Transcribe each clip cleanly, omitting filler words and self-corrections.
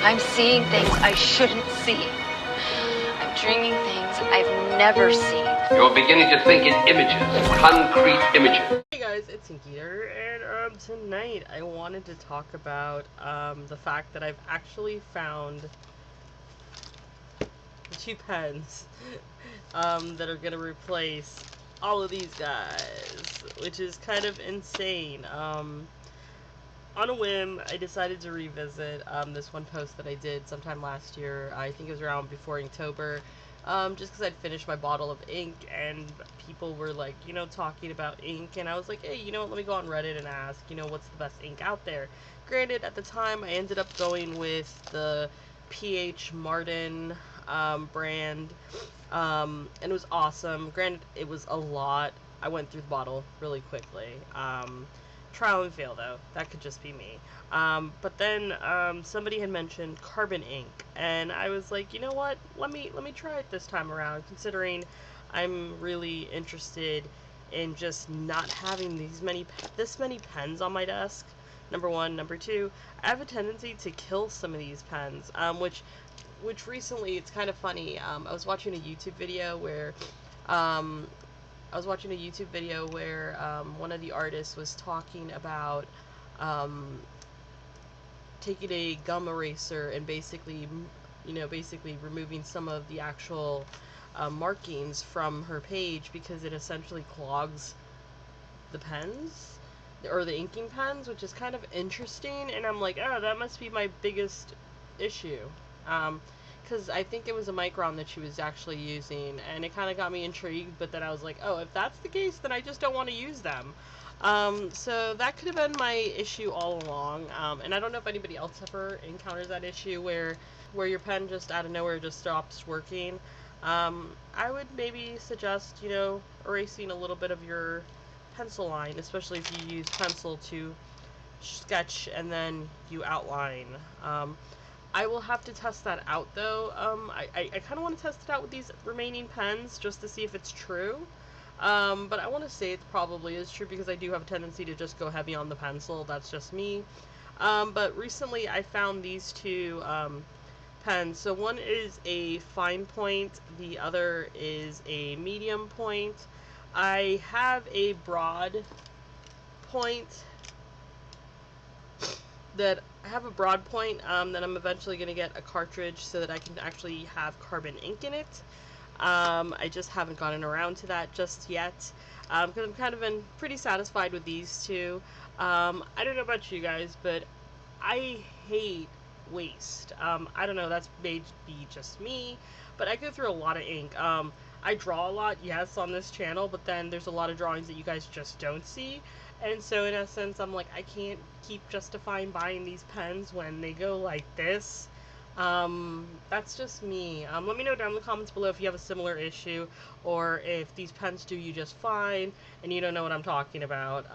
I'm seeing things I shouldn't see. I'm dreaming things I've never seen. You're beginning to think in images, concrete images. Hey guys, it's Inkeater, and tonight I wanted to talk about the fact that I've actually found two pens that are gonna replace all of these guys, which is kind of insane. On a whim, I decided to revisit this one post that I did sometime last year. I think it was around before Inktober, just because I'd finished my bottle of ink, and people were like, talking about ink, and I was like, hey, let me go on Reddit and ask, what's the best ink out there. Granted, at the time, I ended up going with the PH Martin brand, and it was awesome. Granted, it was a lot. I went through the bottle really quickly. Trial and fail, though. That could just be me. But then somebody had mentioned carbon ink, and I was like, you know what? Let me try it this time around, considering I'm really interested in just not having this many pens on my desk. Number one. Number two, I have a tendency to kill some of these pens, which recently, it's kind of funny. I was watching a YouTube video where one of the artists was talking about taking a gum eraser and basically removing some of the actual markings from her page because it essentially clogs the pens or the inking pens, which is kind of interesting. And I'm like, oh, that must be my biggest issue. Because I think it was a micron that she was actually using, and it kind of got me intrigued, but then I was like, oh, if that's the case, then I just don't want to use them. So that could have been my issue all along, and I don't know if anybody else ever encounters that issue where your pen just out of nowhere just stops working. I would maybe suggest, erasing a little bit of your pencil line, especially if you use pencil to sketch and then you outline. I will have to test that out, though. I kind of want to test it out with these remaining pens just to see if it's true. But I want to say it probably is true because I do have a tendency to just go heavy on the pencil. That's just me. But recently I found these two pens. So one is a fine point, the other is a medium point. I have a broad point that that I'm eventually going to get a cartridge so that I can actually have carbon ink in it. I just haven't gotten around to that just yet, because I'm kind of been pretty satisfied with these two. I don't know about you guys, but I hate waste. I don't know, that's may be just me, but I go through a lot of ink. I draw a lot, yes, on this channel, but then there's a lot of drawings that you guys just don't see. And so in essence, I'm like, I can't keep justifying buying these pens when they go like this. That's just me. Let me know down in the comments below if you have a similar issue, or if these pens do you just fine and you don't know what I'm talking about.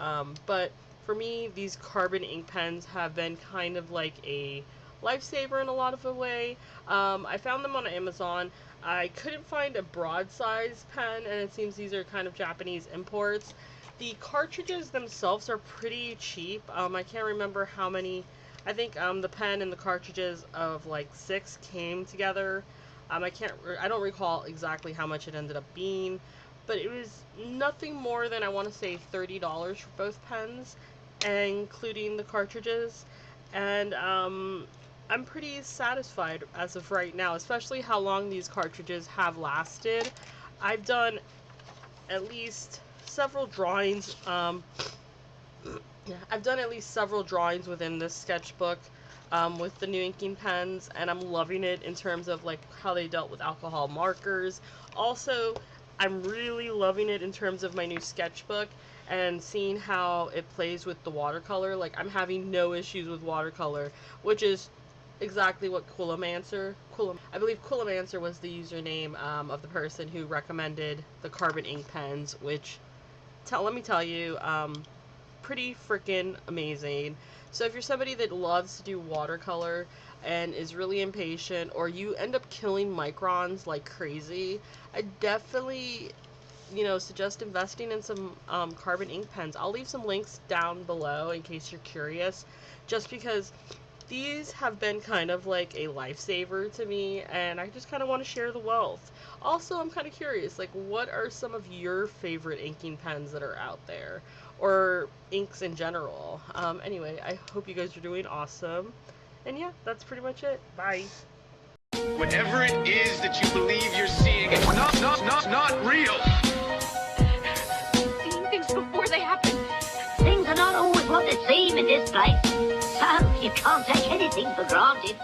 But for me, these carbon ink pens have been kind of like a lifesaver in a lot of a way. I found them on Amazon. I couldn't find a broad size pen, and it seems these are kind of Japanese imports. The cartridges themselves are pretty cheap. I can't remember how many. I think the pen and the cartridges of like 6 came together. I don't recall exactly how much it ended up being, but it was nothing more than, I want to say, $30 for both pens, including the cartridges. And I'm pretty satisfied as of right now, especially how long these cartridges have lasted. I've done at least several drawings. I've done at least several drawings within this sketchbook with the new inking pens, and I'm loving it in terms of like how they dealt with alcohol markers. Also, I'm really loving it in terms of my new sketchbook and seeing how it plays with the watercolor. Like, I'm having no issues with watercolor, which is exactly what I believe Coolamancer was the username of the person who recommended the carbon ink pens, which, let me tell you, pretty freaking amazing. So if you're somebody that loves to do watercolor and is really impatient, or you end up killing microns like crazy, I definitely, suggest investing in some carbon ink pens. I'll leave some links down below in case you're curious, just because these have been kind of like a lifesaver to me, and I just kind of want to share the wealth. Also, I'm kind of curious, like, what are some of your favorite inking pens that are out there, or inks in general? Anyway, I hope you guys are doing awesome, and yeah, that's pretty much it. Bye. Whatever it is that you believe you're seeing, it's not real. Seeing things before they happen. Things are not always what they seem in this place. So you can't take anything for granted.